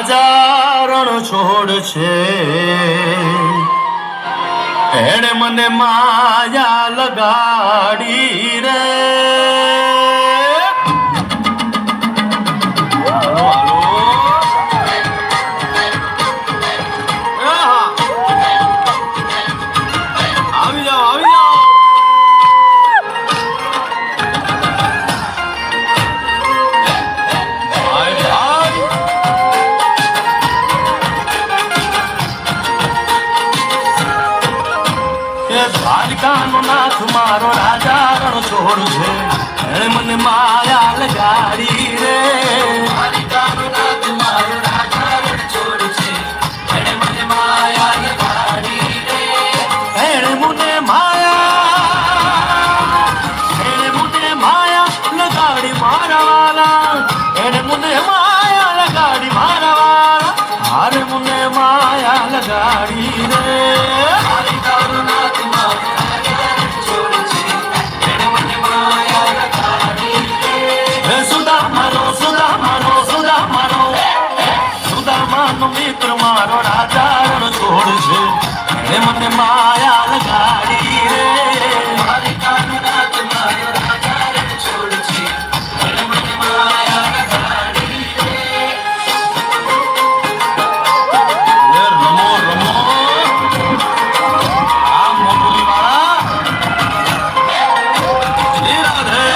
રાજા રણ છોડ છે એણે મને માયા લગાડી રે દ્વારકાનો નાથ મારો રાજા રણ છોડ છે એણે મને માયા લગાડી રે દ્વારકાનો નાથ મારો રાજા રણ છોડ છે એણે મને માયા લગાડી રે એણે મને માયા લગાડી મારા વાલા એણે મને માયા લગાડી મારા વાલા હારે મને માયા લગાડી રે મિત્ર મારો રાજા રણ છોડ છે એને મને માયા લગાડી રે દ્વારકાનો નાથ મારો રાજા રણ છોડ છે એને મને માયા લગાડી રે રમો રમો આ મોગલી વાળા જય રાધે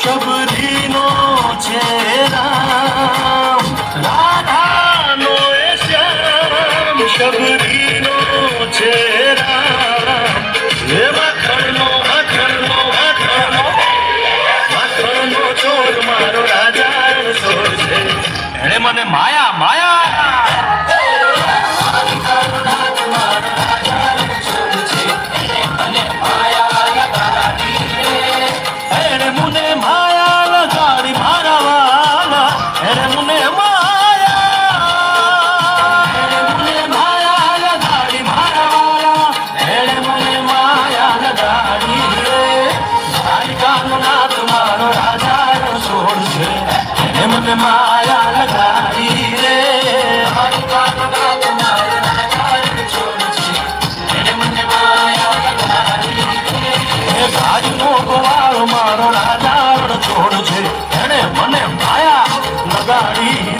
શબરીનો છે રામ રાધાનો શ્યામ શબરીનો છે રામ હે માખણનો માખણનો માખણનો માખણનો ચોર મારો રાજા રણ છોડ છે એણે મને માયા માયા મને માયા લગાડી રે દ્વારકાનો નાથ મારો રાજા રણ છોડ છે એને મને માયા લગાડી રે ગાજનો ગોવાળ મારો રાજા રણ છોડ છે એને મને માયા લગાડી